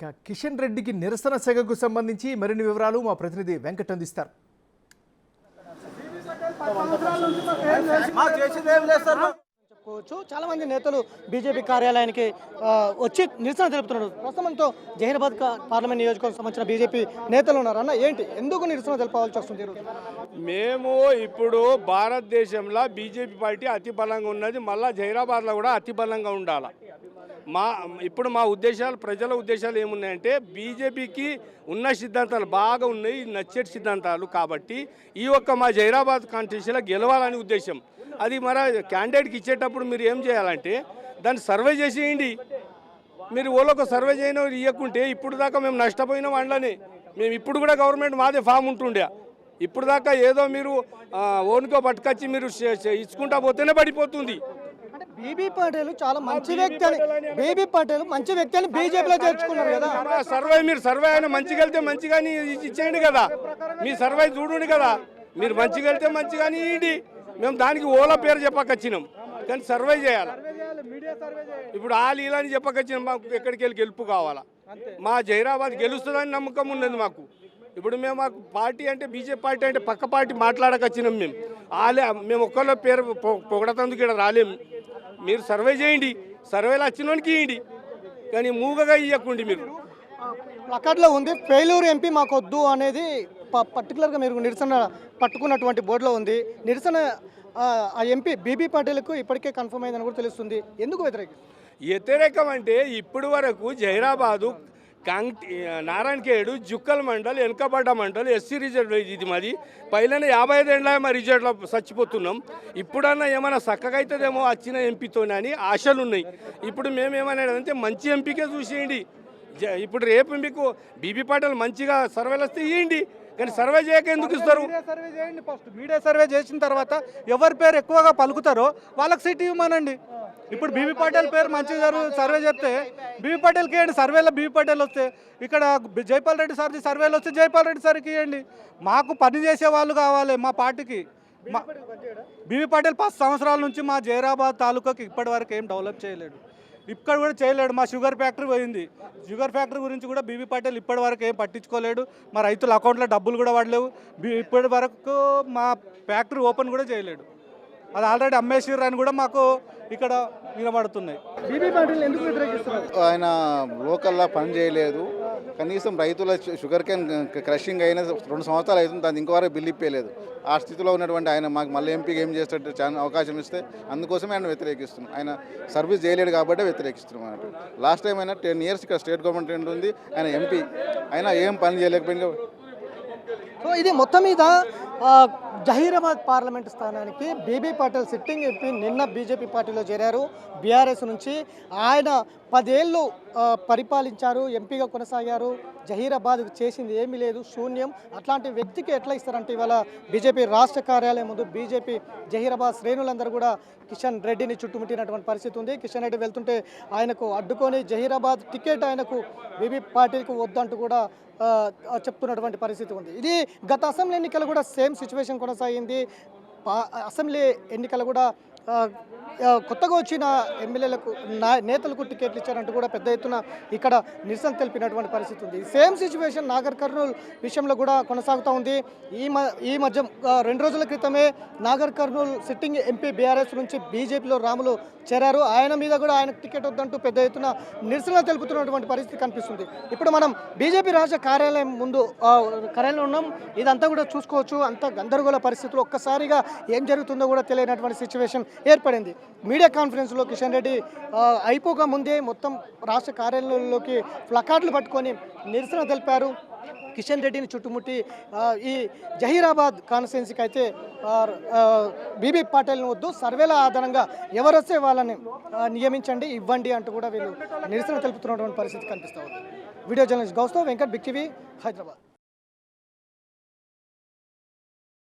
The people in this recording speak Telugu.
ఇక కిషన్ రెడ్డికి నిరసన సెగకు సంబంధించి మరిన్ని వివరాలు మా ప్రతినిధి వెంకట్ అందిస్తారు. చెప్పుకోవచ్చు. చాలా మంది నేతలు బీజేపీ కార్యాలయానికి వచ్చి నిరసన తెలుపుతున్నారు. ప్రస్తుతంతో జహీరాబాద్ పార్లమెంట్ నియోజకవర్గం సంబంధించిన బీజేపీ నేతలు ఉన్నారు. అన్న ఏంటి, ఎందుకు నిరసన తెలుపవలసి వస్తుంది? మేము ఇప్పుడు భారతదేశంలో బీజేపీ పార్టీ అతి బలంగా ఉన్నది, మళ్ళీ జహీరాబాద్లో కూడా అతి బలంగా ఉండాలి. ఇప్పుడు మా ఉద్దేశాలు, ప్రజల ఉద్దేశాలు ఏమున్నాయంటే బీజేపీకి ఉన్న సిద్ధాంతాలు బాగా ఉన్నాయి, నచ్చే సిద్ధాంతాలు. కాబట్టి ఈ ఒక్క మా జహీరాబాద్ కాన్స్టిట్యూన్సీలో గెలవాలని ఉద్దేశం. అది మరి క్యాండిడేట్కి ఇచ్చేటప్పుడు మీరు ఏం చేయాలంటే దాన్ని సర్వే చేసేయండి. మీరు ఓలోకి సర్వే చేయడం ఇవ్వకుంటే ఇప్పుడు దాకా మేము నష్టపోయిన వాళ్ళని, మేము ఇప్పుడు కూడా గవర్నమెంట్ మాదే ఫామ్ ఉంటుండే. ఇప్పుడు దాకా ఏదో మీరు ఓన్కో పట్టుకొచ్చి మీరు ఇచ్చుకుంటా పోతేనే పడిపోతుంది. బీబీ పటేల్ చాలా మంచి వ్యక్తి అని, బీబీ పటేల్ మంచి వ్యక్తి అని బీజేపీలో చేర్చుకున్నారు కదా. మీరు సర్వే అయినా మంచిగా వెళ్తే మంచిగాని ఇచ్చేయండి కదా, మీ సర్వే చూడండి కదా. మీరు మంచిగా వెళ్తే మంచిగాని ఇవ్వండి. మేము దానికి ఓలా పేరు చెప్పకొచ్చినాం, కానీ సర్వే చేయాలి. ఇప్పుడు ఆ లీలని చెప్పకొచ్చినాం. మాకు ఎక్కడికి వెళ్ళి గెలుపు కావాలా? మా జహీరాబాద్ గెలుస్తుందని నమ్మకం ఉన్నది మాకు. ఇప్పుడు మాకు పార్టీ అంటే బీజేపీ పార్టీ అంటే పక్క పార్టీ మాట్లాడకొచ్చినాం. మేము ఒక్కళ్ళ పేరు పొగడతందుకు ఇక్కడ రాలేము. మీరు సర్వే చేయండి, సర్వేలు వచ్చినోనికి ఇవ్వండి, కానీ మూగగా ఇవ్వకండి. మీరు ప్లకార్డులో ఉంది ఫెయిల్యూర్ ఎంపీ మాకు వద్దు అనేది పర్టికులర్గా మీరు నిరసన పట్టుకున్నటువంటి బోర్డులో ఉంది. నిరసన ఆ ఎంపీ బీబీ పటేల్కు ఇప్పటికే కన్ఫర్మ్ అయిందని కూడా తెలుస్తుంది. ఎందుకు వ్యతిరేకం అంటే ఇప్పుడు వరకు జహీరాబాదు నారాయణఖేడు జుక్కల్ మండల్ వెనకబడ్డ మండల్ ఎస్సీ రిజర్వ్ ఇది మాది. పైలనే 55 ఏళ్ళ మా రిజర్వ్లో చచ్చిపోతున్నాం. ఇప్పుడన్నా ఏమైనా చక్కగా అవుతుందేమో వచ్చిన ఎంపీతోనే అని ఆశలు ఉన్నాయి. ఇప్పుడు మేమేమనేదంటే మంచి ఎంపీకే చూసేయండి. ఇప్పుడు రేపు మీకు బీబీ పటేల్ మంచిగా సర్వేలు వస్తే ఇవ్వండి, కానీ సర్వే చేయక ఎందుకు ఇస్తారు? సర్వే చేయండి. ఫస్ట్ మీడియా సర్వే చేసిన తర్వాత ఎవరి పేరు ఎక్కువగా పలుకుతారో వాళ్ళకి సీట్ ఇవ్వమనండి. ఇప్పుడు బీబీ పటేల్ పేరు మంచిగా సర్వే చెప్తే బీబీ పటేల్కి ఇవ్వండి. సర్వేలో బీబీ పటేల్ వస్తే, ఇక్కడ జైపాల్ రెడ్డి సార్ది సర్వేలు వస్తే జైపాల్ రెడ్డి సార్కి ఇవ్వండి. మాకు పని చేసే వాళ్ళు కావాలి మా పార్టీకి. బీబీ పటేల్ 10 సంవత్సరాల నుంచి మా జహీరాబాద్ తాలూకాకి ఇప్పటి వరకు ఏం డెవలప్ చేయలేడు, ఇక్కడ కూడా చేయలేడు. మా షుగర్ ఫ్యాక్టరీ పోయింది, షుగర్ ఫ్యాక్టరీ గురించి కూడా బీబీ పటేల్ ఇప్పటి వరకు ఏం పట్టించుకోలేడు. మా రైతుల అకౌంట్లో డబ్బులు కూడా పడలేవు. ఇప్పటి వరకు మా ఫ్యాక్టరీ ఓపెన్ కూడా చేయలేడు. అది ఆల్రెడీ అమ్మేసిర్రు అని కూడా మాకు ఇక్కడ వినబడుతున్నాయి. బీబీ పటేల్ ఎందుకు వ్యతిరేకిస్తున్నారు? ఆయన లోకల్లా పని చేయలేదు. కనీసం రైతుల షుగర్ కేన్ క్రషింగ్ అయిన 2 సంవత్సరాలు అవుతుంది, దాన్ని ఇంకోవరకు బిల్లు ఇప్పలేదు. ఆ స్థితిలో ఉన్నటువంటి ఆయన మాకు మళ్ళీ ఎంపీకి ఏం చేసేటట్టు చాలా అవకాశం ఇస్తే అందుకోసమే ఆయన వ్యతిరేకిస్తున్నాం. ఆయన సర్వీస్ చేయలేడు కాబట్టి వ్యతిరేకిస్తున్నాం అన్నట్టు. లాస్ట్ టైం అయినా 10 years ఇక్కడ స్టేట్ గవర్నమెంట్ ఉంది, ఆయన ఎంపీ అయినా ఏం పని చేయలేకపోయింది. సో ఇది మొత్తం మీద జహీరాబాద్ పార్లమెంట్ స్థానానికి బీబీ పటేల్ సిట్టింగ్ ఎంపీ నిన్న బీజేపీ పార్టీలో చేరారు. బీఆర్ఎస్ నుంచి ఆయన 10 ఏళ్ళు పరిపాలించారు, ఎంపీగా కొనసాగారు. జహీరాబాద్ చేసింది ఏమీ లేదు, శూన్యం. అట్లాంటి వ్యక్తికి ఎట్లా ఇస్తారంటే ఇవాళ బీజేపీ రాష్ట్ర కార్యాలయం ముందు బీజేపీ జహీరాబాద్ శ్రేణులందరూ కూడా కిషన్ రెడ్డిని చుట్టుముట్టినటువంటి పరిస్థితి ఉంది. కిషన్ రెడ్డి వెళ్తుంటే ఆయనకు అడ్డుకొని జహీరాబాద్ టికెట్ ఆయనకు బీబీ పార్టీకి వద్దంటూ కూడా చెప్తున్నటువంటి పరిస్థితి ఉంది. ఇది గత అసెంబ్లీ ఎన్నికలు కూడా సేమ్ సిచ్యువేషన్ కొనసాగింది. అసెంబ్లీ ఎన్నికలు కూడా కొత్తగా వచ్చిన ఎమ్మెల్యేలకు నేతలకు టికెట్లు ఇచ్చారంటూ కూడా పెద్ద ఎత్తున ఇక్కడ నిరసన తెలిపినటువంటి పరిస్థితి ఉంది. సేమ్ సిచ్యువేషన్ నాగర్ కర్నూల్ విషయంలో కూడా కొనసాగుతూ ఉంది. ఈ మధ్య 2 రోజుల క్రితమే Nagar Kurnool sitting MP BRS నుంచి బీజేపీలో రాములు చేరారు. ఆయన మీద కూడా ఆయనకు టికెట్ వద్దంటూ పెద్ద ఎత్తున నిరసన తెలుపుతున్నటువంటి పరిస్థితి కనిపిస్తుంది. ఇప్పుడు మనం బీజేపీ రాష్ట్ర కార్యాలయం ముందు కార్యాలయం ఉన్నాం. ఇదంతా కూడా చూసుకోవచ్చు. అంత గందరగోళ పరిస్థితులు, ఒక్కసారిగా ఏం జరుగుతుందో కూడా తెలియనటువంటి సిచ్యువేషన్ ఏర్పడింది. మీడియా కాన్ఫరెన్స్లో కిషన్ రెడ్డి అయిపోక ముందే మొత్తం రాష్ట్ర కార్యాలయంలోకి ప్లకార్డులు పట్టుకొని నిరసన తెలిపారు. కిషన్ రెడ్డిని చుట్టుముట్టి ఈ జహీరాబాద్ కాన్స్టిట్యున్సీకి అయితే బీబీ పటేల్ని వద్దు, సర్వేల ఆధారంగా ఎవరొస్తే వాళ్ళని నియమించండి, ఇవ్వండి అంటూ కూడా వీళ్ళు నిరసన తెలుపుతున్నటువంటి పరిస్థితి కనిపిస్తూ ఉంది. వీడియో జర్నలిస్ట్ గౌస్తో వెంకట్, బిగ్ టీవీ, హైదరాబాద్.